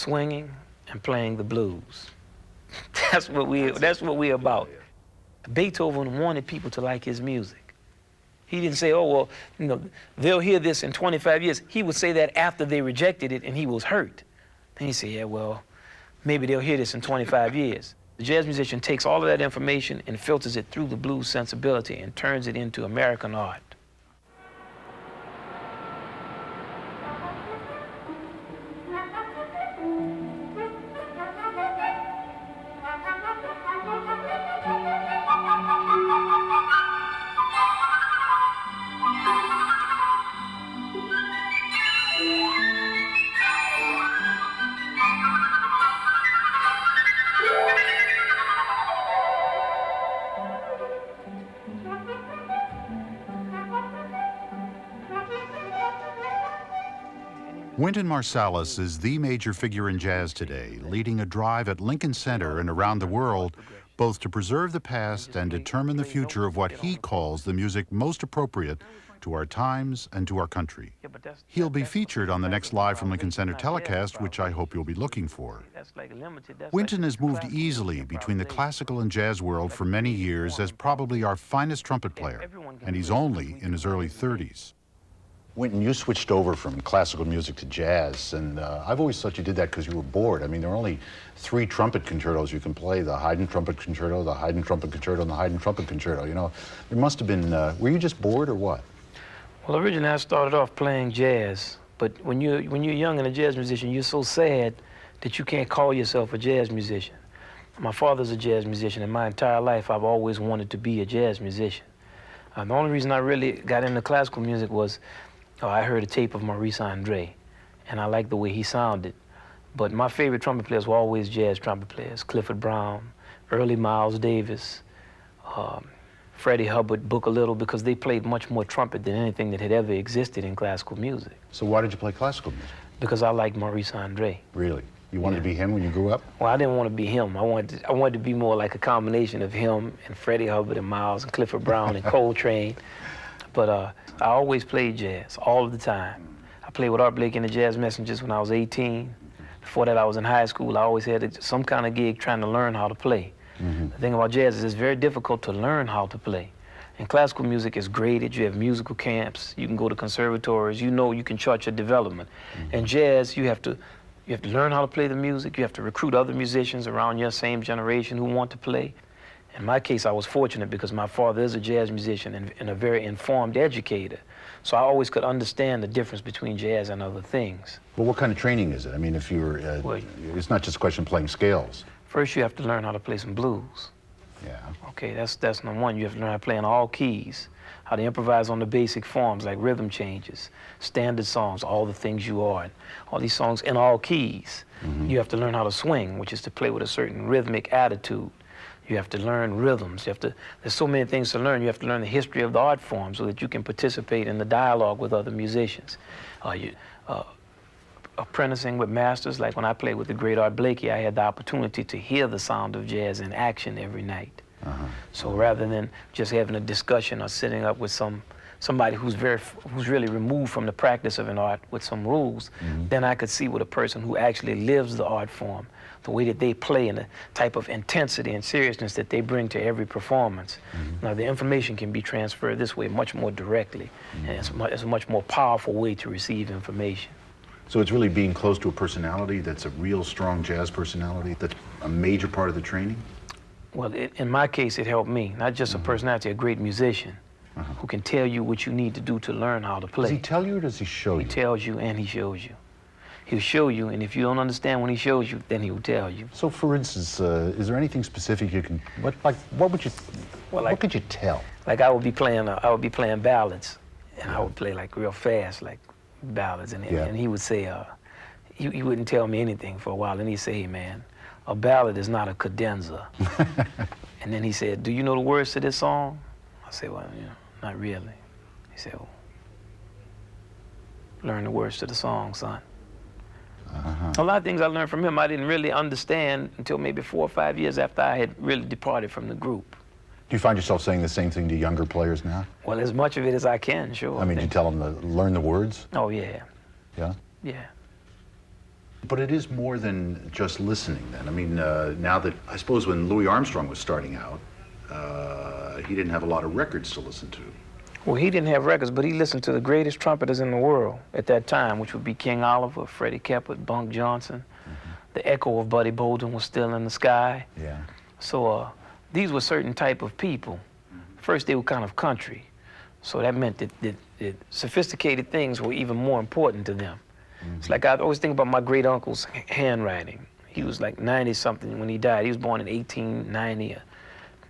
swinging and playing the blues. That's what we're about. Beethoven wanted people to like his music. He didn't say, oh, well, you know, they'll hear this in 25 years. He would say that after they rejected it and he was hurt. Then he said, yeah, well, maybe they'll hear this in 25 years. The jazz musician takes all of that information and filters it through the blues sensibility and turns it into American art. Wynton Marsalis is the major figure in jazz today, leading a drive at Lincoln Center and around the world, both to preserve the past and determine the future of what he calls the music most appropriate to our times and to our country. He'll be featured on the next Live from Lincoln Center telecast, which I hope you'll be looking for. Wynton has moved easily between the classical and jazz world for many years as probably our finest trumpet player, and he's only in his early 30s. Wynton, you switched over from classical music to jazz, and I've always thought you did that because you were bored. I mean, there are only 3 trumpet concertos you can play: the Haydn trumpet concerto, the Haydn trumpet concerto, and the Haydn trumpet concerto. You know, there must have been, were you just bored or what? Well, originally I started off playing jazz, but when you're young and a jazz musician, you're so sad that you can't call yourself a jazz musician. My father's a jazz musician, and my entire life I've always wanted to be a jazz musician. The only reason I really got into classical music was I heard a tape of Maurice Andre, and I liked the way he sounded. But my favorite trumpet players were always jazz trumpet players: Clifford Brown, early Miles Davis, Freddie Hubbard, Booker Little, because they played much more trumpet than anything that had ever existed in classical music. So why did you play classical music? Because I liked Maurice Andre. Really? You wanted to be him when you grew up? Well, I didn't want to be him. I wanted to be more like a combination of him and Freddie Hubbard and Miles and Clifford Brown and Coltrane. But I always played jazz, all of the time. I played with Art Blakey and the Jazz Messengers when I was 18. Before that, I was in high school. I always had some kind of gig trying to learn how to play. The thing about jazz is it's very difficult to learn how to play. And classical music is graded. You have musical camps. You can go to conservatories. You know you can chart your development. And jazz, you have to learn how to play the music. You have to recruit other musicians around your same generation who want to play. In my case, I was fortunate because my father is a jazz musician and a very informed educator. So I always could understand the difference between jazz and other things. Well, what kind of training is it? I mean, if you're, it's not just a question of playing scales. First, you have to learn how to play some blues. Yeah. Okay, that's number one. You have to learn how to play in all keys, how to improvise on the basic forms like rhythm changes, standard songs, All the Things You Are, and all these songs in all keys. You have to learn how to swing, which is to play with a certain rhythmic attitude. You have to learn rhythms. There's so many things to learn. You have to learn the history of the art form so that you can participate in the dialogue with other musicians. Apprenticing with masters, like when I played with the great Art Blakey, I had the opportunity to hear the sound of jazz in action every night. So rather than just having a discussion or sitting up with somebody who's really removed from the practice of an art with some rules, then I could see with a person who actually lives the art form, the way that they play and the type of intensity and seriousness that they bring to every performance. Now, the information can be transferred this way much more directly, and it's a much more powerful way to receive information. So it's really being close to a personality that's a real strong jazz personality that's a major part of the training? Well, in my case, it helped me. Not just a personality, a great musician who can tell you what you need to do to learn how to play. Does he tell you or does he show you? He tells you and he shows you. He'll show you, and if you don't understand when he shows you, then he will tell you. So, for instance, is there anything specific you can? What would you? Well, what could you tell? Like I would be playing ballads, and I would play like real fast, like ballads, and he would say, he wouldn't tell me anything for a while, and he'd say, "Hey, man, a ballad is not a cadenza." And then he said, "Do you know the words to this song?" I said, "Well, not really." He said, "Well, learn the words to the song, son." A lot of things I learned from him I didn't really understand until maybe 4 or 5 years after I had really departed from the group. Do you find yourself saying the same thing to younger players now? Well, as much of it as I can, sure. I mean, do you tell them to learn the words? Oh, yeah. Yeah? Yeah. But it is more than just listening then. I mean, now that, I suppose when Louis Armstrong was starting out, he didn't have a lot of records to listen to. Well, he didn't have records, but he listened to the greatest trumpeters in the world at that time, which would be King Oliver, Freddie Keppard, Bunk Johnson. The echo of Buddy Bolden was still in the sky. Yeah. So these were certain type of people. First, they were kind of country. So that meant that sophisticated things were even more important to them. It's like I always think about my great uncle's handwriting. He was like 90-something when he died. He was born in 1890.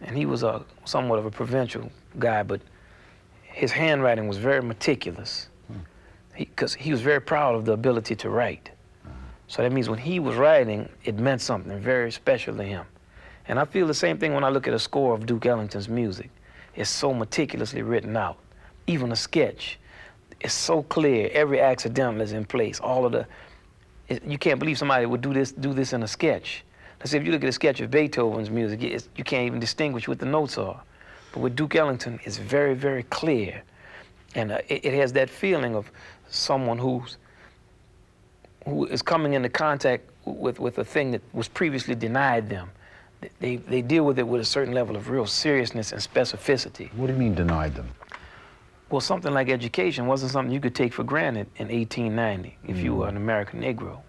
And he was somewhat of a provincial guy, but his handwriting was very meticulous. Because he was very proud of the ability to write. So that means when he was writing, it meant something very special to him. And I feel the same thing when I look at a score of Duke Ellington's music. It's so meticulously written out. Even a sketch, it's so clear. Every accidental is in place. All of you can't believe somebody would do this in a sketch. Let's say if you look at a sketch of Beethoven's music, you can't even distinguish what the notes are. But with Duke Ellington, it's very, very clear. And it has that feeling of someone who is coming into contact with a thing that was previously denied them. They deal with it with a certain level of real seriousness and specificity. What do you mean denied them? Well, something like education wasn't something you could take for granted in 1890 if you were an American Negro.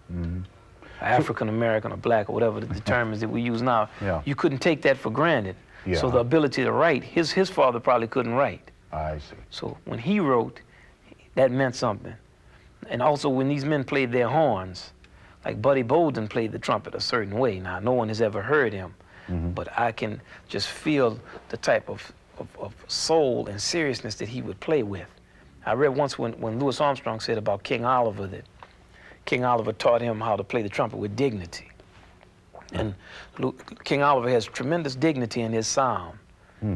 African American or black or whatever the term is that we use now. Yeah. You couldn't take that for granted. Yeah. So the ability to write, his father probably couldn't write. I see. So when he wrote, that meant something. And also when these men played their horns, like Buddy Bolden played the trumpet a certain way. Now, no one has ever heard him, but I can just feel the type of soul and seriousness that he would play with. I read once when Louis Armstrong said about King Oliver that King Oliver taught him how to play the trumpet with dignity. And King Oliver has tremendous dignity in his sound.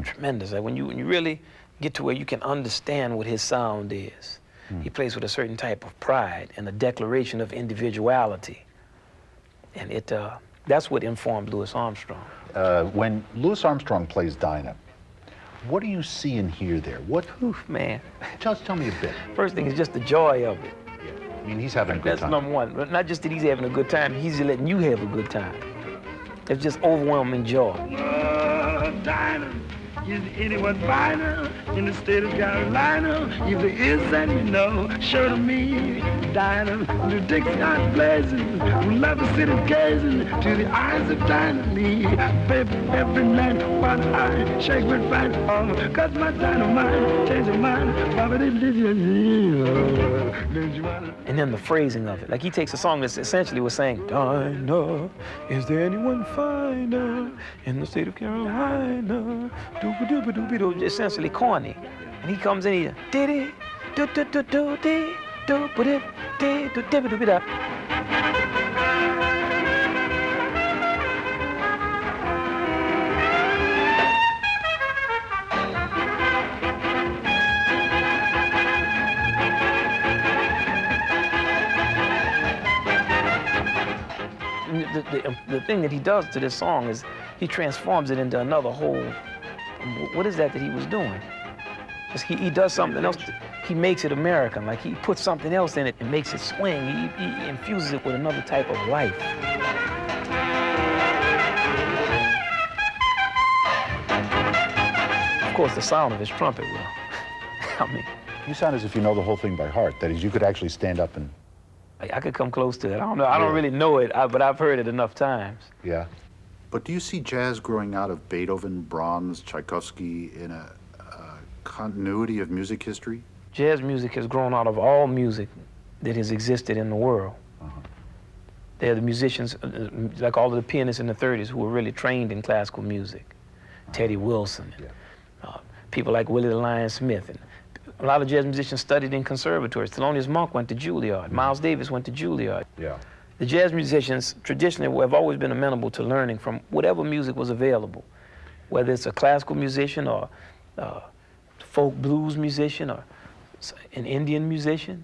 Tremendous. Like when you really get to where you can understand what his sound is. He plays with a certain type of pride and a declaration of individuality. And that's what informed Louis Armstrong. When Louis Armstrong plays Dinah, what do you see and hear there? Oof, man. Just tell me a bit. First thing is just the joy of it. I mean, he's having a good That's time. number one. But not just that he's having a good time, he's letting you have a good time. It's just overwhelming joy. Dinah, is anyone finer in the state of Carolina? If there is, then you know, show to me. Dinah, the Dixie blazing, we love the city gazing to the eyes of Dinah Lee. Baby, every night, one eye, shake with fight on, cause my dynamite, change your mind, And then the phrasing of it. Like he takes a song that essentially was saying, Dinah, is there anyone finer in the state of Carolina? Dooba-dooba-dooby-doo, essentially corny. And he comes in here, diddy, do-do-do-do-dee, do-ba-dee, do-dibba-dooby-da. The thing that he does to this song is he transforms it into another whole. What is that he was doing? Just he does something else. He makes it American. Like he puts something else in it and makes it swing. He infuses it with another type of life. Of course, the sound of his trumpet will. I mean, You sound as if you know the whole thing by heart. That is, you could actually stand up and... I could come close to it. I don't know. I don't really know it, but I've heard it enough times. Yeah. But do you see jazz growing out of Beethoven, Brahms, Tchaikovsky in a continuity of music history? Jazz music has grown out of all music that has existed in the world. They're the musicians, like all of the pianists in the 30s who were really trained in classical music. Teddy Wilson, people like Willie the Lion Smith. And a lot of jazz musicians studied in conservatories. Thelonious Monk went to Juilliard. Miles Davis went to Juilliard. Yeah. The jazz musicians traditionally have always been amenable to learning from whatever music was available, whether it's a classical musician or folk blues musician or an Indian musician,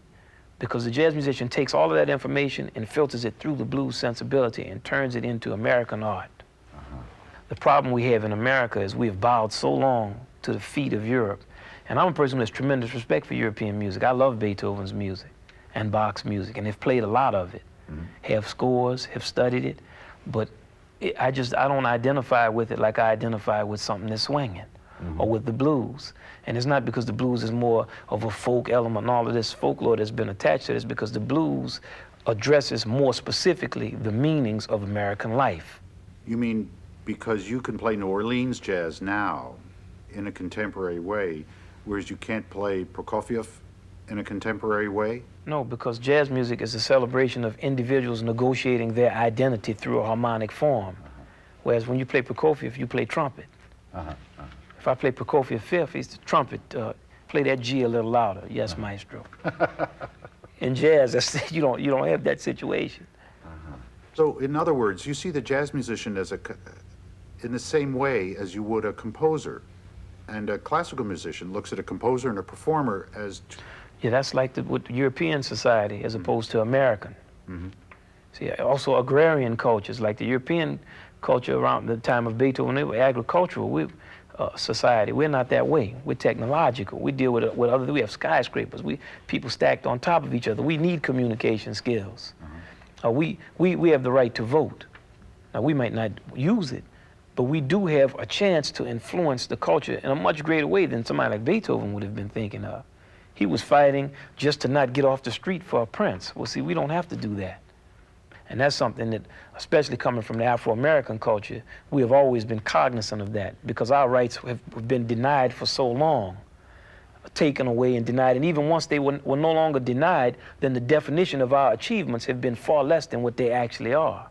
because the jazz musician takes all of that information and filters it through the blues sensibility and turns it into American art. The problem we have in America is we have bowed so long to the feet of Europe. And I'm a person who has tremendous respect for European music. I love Beethoven's music and Bach's music, and they've played a lot of it. have scores, have studied it, but I don't identify with it like I identify with something that's swinging or with the blues. And it's not because the blues is more of a folk element and all of this folklore that's been attached to it. It's because the blues addresses more specifically the meanings of American life. You mean because you can play New Orleans jazz now in a contemporary way, whereas you can't play Prokofiev in a contemporary way? No, because jazz music is a celebration of individuals negotiating their identity through a harmonic form. Whereas when you play Prokofiev, you play trumpet. If I play Prokofiev fifth, he's the trumpet. Play that G a little louder. Yes, maestro. In jazz, you don't have that situation. So, in other words, you see the jazz musician as in the same way as you would a composer, and a classical musician looks at a composer and a performer as. Yeah, that's like with European society as opposed to American. See, also agrarian cultures, like the European culture around the time of Beethoven, they were agricultural society. We're not that way. We're technological. We deal with other. We have skyscrapers. People stacked on top of each other. We need communication skills. We have the right to vote. Now, we might not use it, but we do have a chance to influence the culture in a much greater way than somebody like Beethoven would have been thinking of. He was fighting just to not get off the street for a prince. Well, see, we don't have to do that. And that's something that, especially coming from the Afro-American culture, we have always been cognizant of that because our rights have been denied for so long, taken away and denied. And even once they were no longer denied, then the definition of our achievements have been far less than what they actually are.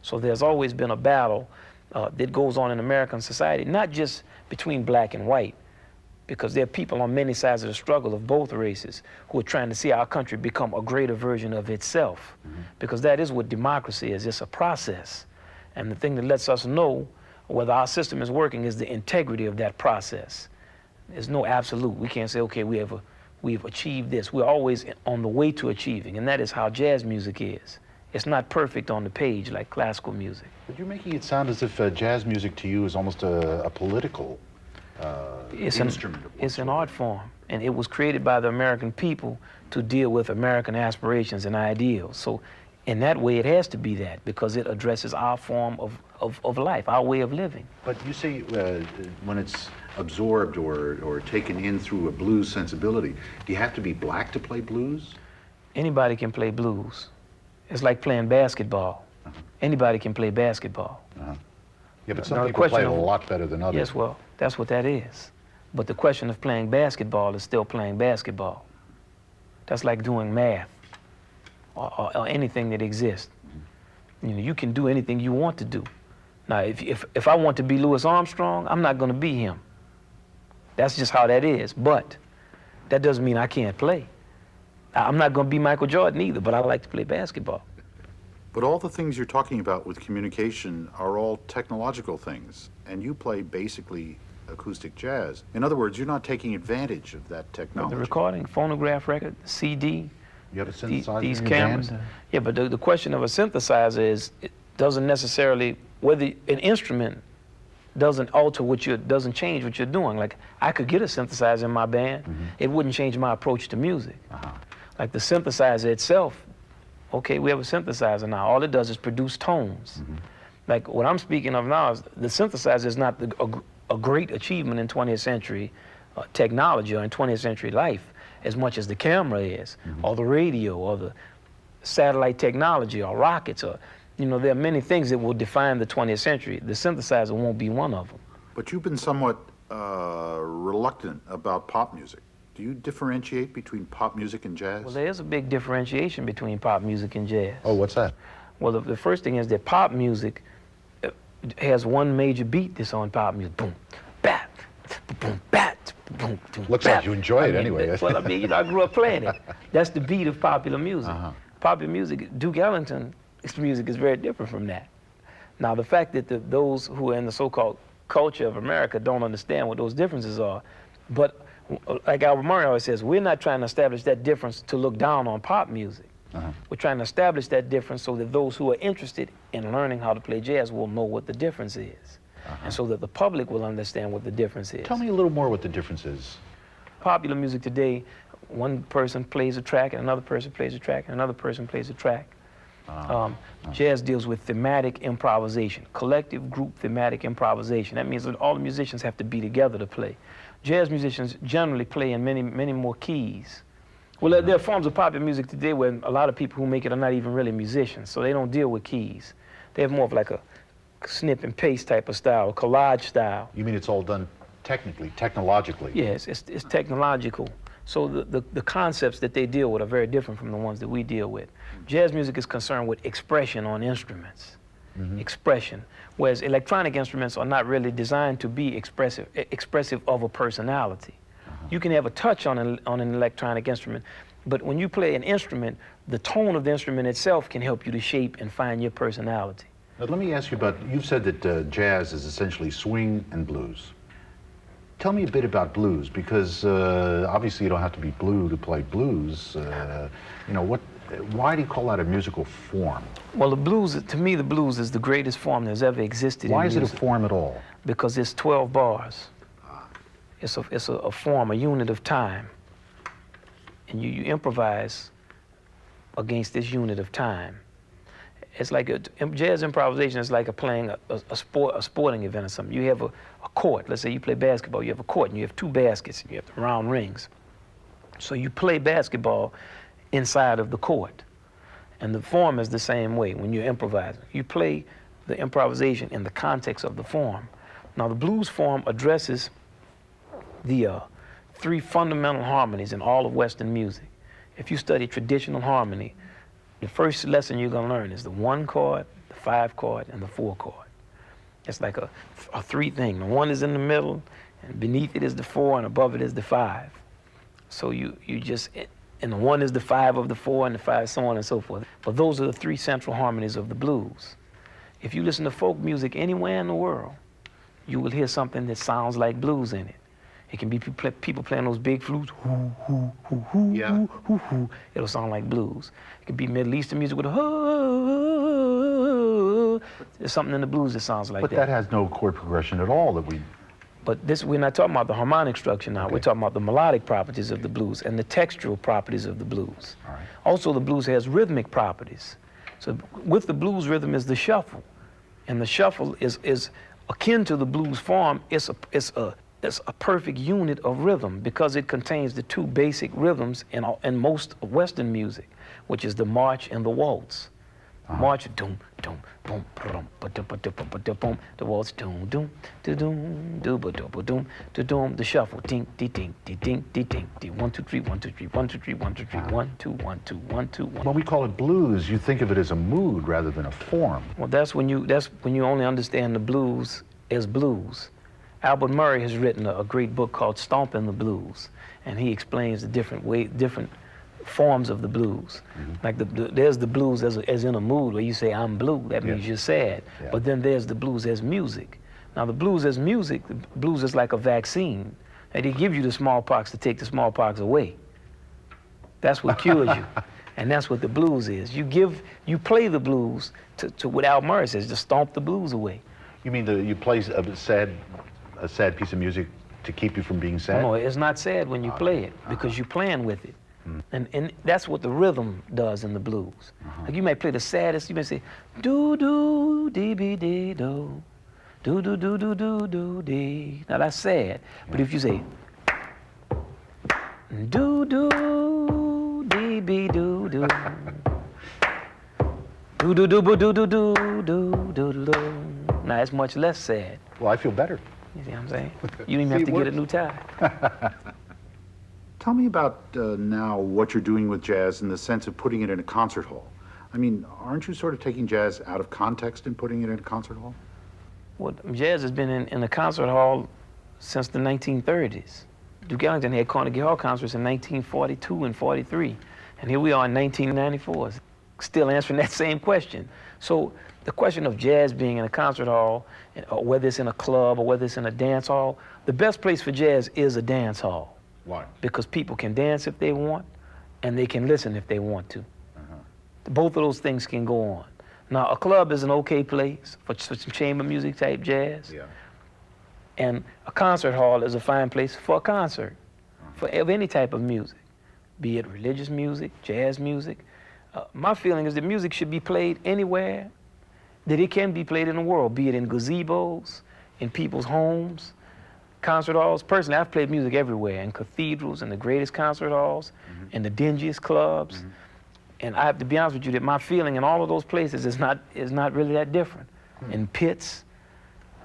So there's always been a battle that goes on in American society, not just between black and white, because there are people on many sides of the struggle of both races who are trying to see our country become a greater version of itself. Because that is what democracy is. It's a process. And the thing that lets us know whether our system is working is the integrity of that process. There's no absolute. We can't say, okay, we've achieved this. We're always on the way to achieving, and that is how jazz music is. It's not perfect on the page like classical music. But you're making it sound as if jazz music to you is almost a political instrument. It's an art form, and it was created by the American people to deal with American aspirations and ideals. So in that way, it has to be that, because it addresses our form of life, our way of living. But you say when it's absorbed or taken in through a blues sensibility, do you have to be black to play blues? Anybody can play blues. It's like playing basketball. Anybody can play basketball. Yeah, but some people play it a lot better than others. Yes, well, that's what that is. But the question of playing basketball is still playing basketball. That's like doing math or anything that exists. You know, you can do anything you want to do. Now, if I want to be Louis Armstrong, I'm not going to be him. That's just how that is. But that doesn't mean I can't play. I'm not going to be Michael Jordan either, but I like to play basketball. But all the things you're talking about with communication are all technological things, and you play basically acoustic jazz. In other words, you're not taking advantage of that technology. The recording, phonograph record, CD, you have a synthesizer these in your cameras. band? Yeah, but the question of a synthesizer is, it doesn't necessarily, whether an instrument doesn't doesn't change what you're doing. Like, I could get a synthesizer in my band, it wouldn't change my approach to music. Like the synthesizer itself, okay, we have a synthesizer now. All it does is produce tones. Like what I'm speaking of now is the synthesizer is not a great achievement in 20th century technology or in 20th century life as much as the camera is, or the radio, or the satellite technology, or rockets, or, you know, there are many things that will define the 20th century. The synthesizer won't be one of them. But you've been somewhat reluctant about pop music. Do you differentiate between pop music and jazz? Well, there is a big differentiation between pop music and jazz. Oh, what's that? Well, the first thing is that pop music has one major beat that's on pop music. Boom, bat, boom, bat, boom, boom. Looks like you enjoy it anyway. Well, I mean, you know, I grew up playing it. That's the beat of popular music. Popular music, Duke Ellington's music is very different from that. Now, the fact that those who are in the so-called culture of America don't understand what those differences are, but like Albert Murray always says, we're not trying to establish that difference to look down on pop music. We're trying to establish that difference so that those who are interested in learning how to play jazz will know what the difference is. And so that the public will understand what the difference is. Tell me a little more what the difference is. Popular music today, one person plays a track, and another person plays a track, and another person plays a track. Jazz deals with thematic improvisation, collective group thematic improvisation. That means that all the musicians have to be together to play. Jazz musicians generally play in many more keys. Well, there are forms of popular music today where a lot of people who make it are not even really musicians, so they don't deal with keys. They have more of like a snip and paste type of style, collage style. You mean it's all done technologically? Yes, it's technological. So the concepts that they deal with are very different from the ones that we deal with. Jazz music is concerned with expression on instruments, expression, whereas electronic instruments are not really designed to be expressive of a personality. You can have a touch on an electronic instrument, but when you play an instrument, the tone of the instrument itself can help you to shape and find your personality. Now, let me ask you about, you've said that jazz is essentially swing and blues. Tell me a bit about blues, because obviously you don't have to be blue to play blues. You know, why do you call that a musical form? Well, the blues, to me, the blues is the greatest form that's ever existed in music. Why is it a form at all? Because it's 12 bars. It's a form, a unit of time. And you improvise against this unit of time. It's like jazz improvisation is like playing a sporting event or something. You have a court. Let's say you play basketball. You have a court, and you have two baskets, and you have the round rings. So you play basketball inside of the court. And the form is the same way when you're improvising. You play the improvisation in the context of the form. Now, the blues form addresses the three fundamental harmonies in all of Western music. If you study traditional harmony, the first lesson you're going to learn is the 1 chord, the 5 chord, and the 4 chord. It's like a three thing. The 1 is in the middle, and beneath it is the 4, and above it is the 5. So you just, and the 1 is the 5 of the 4, and the 5, so on and so forth. But those are the three central harmonies of the blues. If you listen to folk music anywhere in the world, you will hear something that sounds like blues in it. It can be people playing those big flutes, hoo, hoo, hoo, hoo, Yeah. hoo, hoo, hoo. It'll sound like blues. It could be Middle Eastern music with a hoo. There's something in the blues that sounds like that. But that has no chord progression at all that we... But this, we're not talking about the harmonic structure now. Okay. We're talking about the melodic properties of the blues and the textural properties of the blues. All right. Also, the blues has rhythmic properties. So with the blues rhythm is the shuffle. And the shuffle is akin to the blues form. It's a perfect unit of rhythm because it contains the two basic rhythms in most Western music, which is the march and the waltz. March, doom, doom, boom, boom, boom, the waltz, doom, doom, doom, doom, doom, doom, the shuffle, ding, ding, ding, ding, ding, ding, 1, 2, 3, 1, 2, 3, 1, 2, 3, 1, 2, 3, 1, 2, 1, 2, 1, 2, 1. When we call it blues, you think of it as a mood rather than a form. Well, that's when you only understand the blues as blues. Albert Murray has written a great book called Stompin' the Blues, and he explains the different forms of the blues. Like there's the blues as in a mood where you say, I'm blue, that means you're sad. Yeah. But then there's the blues as music. Now the blues as music, the blues is like a vaccine. And they give you the smallpox to take the smallpox away. That's what cures you. And that's what the blues is. You play the blues to what Al Murray says, to stomp the blues away. You mean you play a sad piece of music to keep you from being sad? No, it's not sad when you play it because you're playing with it. And that's what the rhythm does in the blues. Like you might play the saddest, you may say, do do dee be dee do, do do do do do do dee. Now that's sad. But if you say, do do dee be do do, do do do do do do do do do do. Now it's much less sad. Well, I feel better. You see what I'm saying? You don't even have to get a new tie. Tell me about now what you're doing with jazz in the sense of putting it in a concert hall. I mean, aren't you sort of taking jazz out of context and putting it in a concert hall? Well, jazz has been in a concert hall since the 1930s. Duke Ellington had Carnegie Hall concerts in 1942 and 43. And here we are in 1994, still answering that same question. So the question of jazz being in a concert hall, or whether it's in a club or whether it's in a dance hall, the best place for jazz is a dance hall. Why? Because people can dance if they want, and they can listen if they want to. Both of those things can go on. Now, a club is an okay place for some chamber music type jazz. Yeah. And a concert hall is a fine place for a concert, of any type of music, be it religious music, jazz music, My feeling is that music should be played anywhere that it can be played in the world, be it in gazebos, in people's homes, concert halls. Personally, I've played music everywhere, in cathedrals, in the greatest concert halls, in the dingiest clubs. And I have to be honest with you that my feeling in all of those places is not really that different. In pits,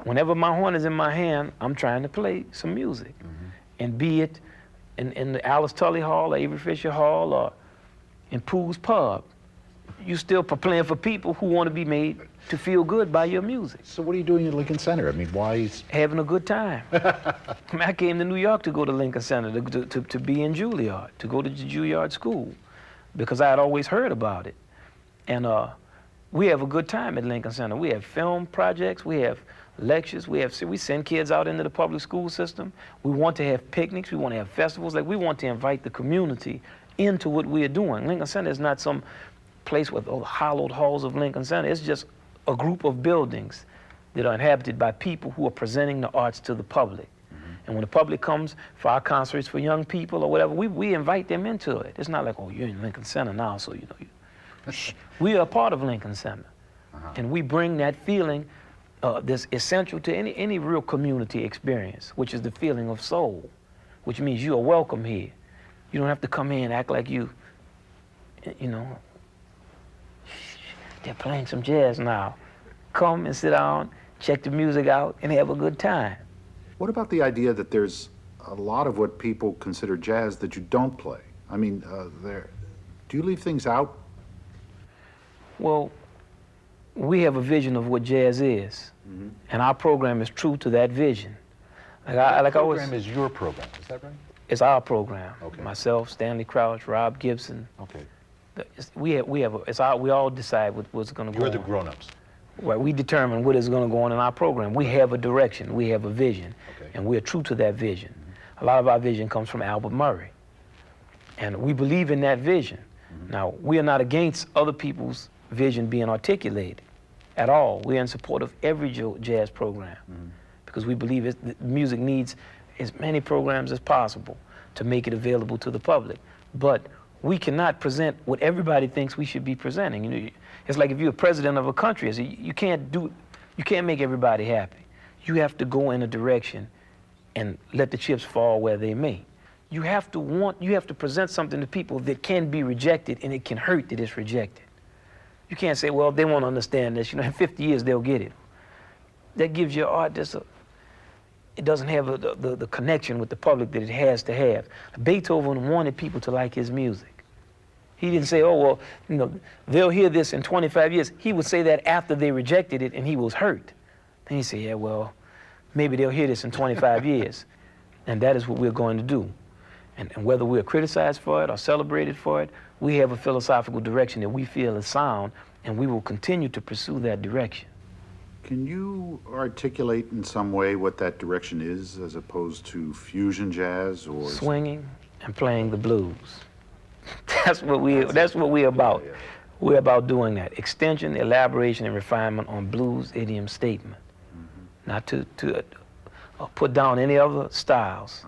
whenever my horn is in my hand, I'm trying to play some music. And be it in the Alice Tully Hall or Avery Fisher Hall or in Pooh's Pub, you still playing for people who want to be made to feel good by your music. So what are you doing at Lincoln Center? I mean, why is... Having a good time. I came to New York to go to Lincoln Center, to be in Juilliard, to go to the Juilliard School, because I had always heard about it. And we have a good time at Lincoln Center. We have film projects, we have lectures, we send kids out into the public school system. We want to have picnics, we want to have festivals. Like, we want to invite the community into what we are doing. Lincoln Center is not some place with all the hallowed halls of Lincoln Center. It's just a group of buildings that are inhabited by people who are presenting the arts to the public. And when the public comes for our concerts for young people or whatever, we invite them into it. It's not like, oh, you're in Lincoln Center now, so you know. We are a part of Lincoln Center. And we bring that feeling that's essential to any real community experience, which is the feeling of soul, which means you are welcome here. You don't have to come in and act like you know, they're playing some jazz now. Come and sit down, check the music out, and have a good time. What about the idea that there's a lot of what people consider jazz that you don't play? I mean, do you leave things out? Well, we have a vision of what jazz is, and our program is true to that vision. That program is your program, is that right? It's our program. Okay. Myself, Stanley Crouch, Rob Gibson. Okay. We all decide what's going to go on. You're the grown-ups. Right, we determine what is going to go on in our program. We have a direction, we have a vision, and we're true to that vision. A lot of our vision comes from Albert Murray, and we believe in that vision. Now, we are not against other people's vision being articulated at all. We're in support of every jazz program because we believe music needs as many programs as possible to make it available to the public. But we cannot present what everybody thinks we should be presenting. You know, it's like if you're a president of a country, you can't make everybody happy. You have to go in a direction and let the chips fall where they may. You have to present something to people that can be rejected, and it can hurt that it's rejected. You can't say, well, they won't understand this. You know, in 50 years they'll get it. That gives your art it doesn't have the connection with the public that it has to have. Beethoven wanted people to like his music. He didn't say, oh, well, you know, they'll hear this in 25 years. He would say that after they rejected it and he was hurt. Then he said, yeah, well, maybe they'll hear this in 25 years. And that is what we're going to do. And whether we're criticized for it or celebrated for it, we have a philosophical direction that we feel is sound, and we will continue to pursue that direction. Can you articulate in some way what that direction is as opposed to fusion jazz or... Swinging and playing the blues. That's what we're about. We're about doing that. Extension, elaboration, and refinement on blues idiom statement. Not to put down any other styles.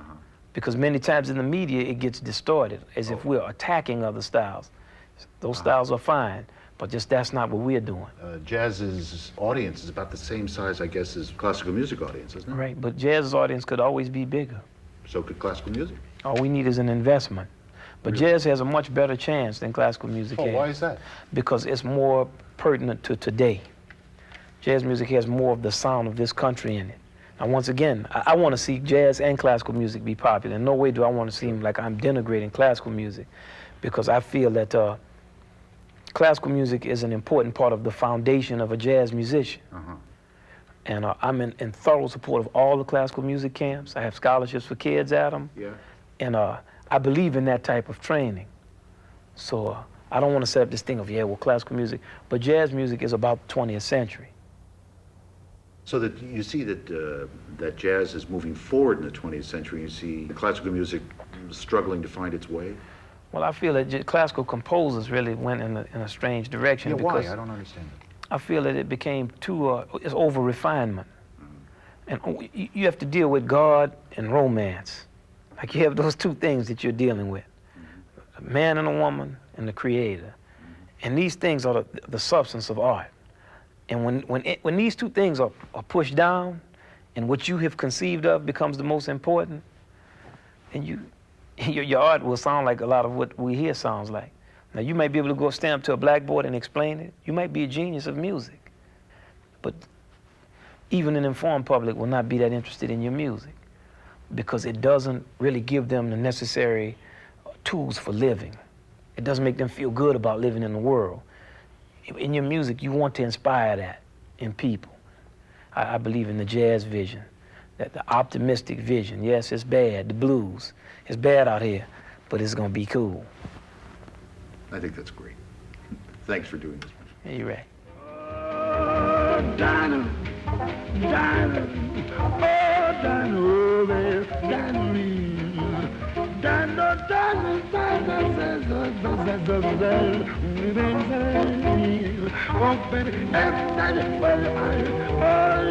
Because many times in the media it gets distorted as if we're attacking other styles. Those styles are fine, but that's not what we're doing. Jazz's audience is about the same size, I guess, as classical music audience, isn't it? Right, but jazz's audience could always be bigger. So could classical music. All we need is an investment. But really? Jazz has a much better chance than classical music has. Why is that? Because it's more pertinent to today. Jazz music has more of the sound of this country in it. Now, once again, I want to see jazz and classical music be popular. In no way do I want to seem like I'm denigrating classical music, because I feel that classical music is an important part of the foundation of a jazz musician. And I'm in thorough support of all the classical music camps. I have scholarships for kids at them. Yeah. And I believe in that type of training. So I don't want to set up this thing of, yeah, well, classical music, but jazz music is about the 20th century. So that you see that that jazz is moving forward in the 20th century. You see classical music struggling to find its way. Well, I feel that classical composers really went in a strange direction. Yeah, because why? I don't understand that. I feel that it became it's over refinement. And you have to deal with God and romance. Like, you have those two things that you're dealing with. A man and a woman and the creator. And these things are the substance of art. And when these two things are pushed down, and what you have conceived of becomes the most important, and your art will sound like a lot of what we hear sounds like. Now, you might be able to go stand up to a blackboard and explain it. You might be a genius of music. But even an informed public will not be that interested in your music because it doesn't really give them the necessary tools for living. It doesn't make them feel good about living in the world. In your music, you want to inspire that in people. I believe in the jazz vision, that the optimistic vision. Yes, it's bad, the blues. It's bad out here, but it's gonna be cool. I think that's great. Thanks for doing this. Yeah, you're right. Oh, Dinah, Dinah, oh, Dinah, oh, babe, Dinah, Dinah, Dinah, oh, baby, every night, well, I, oh,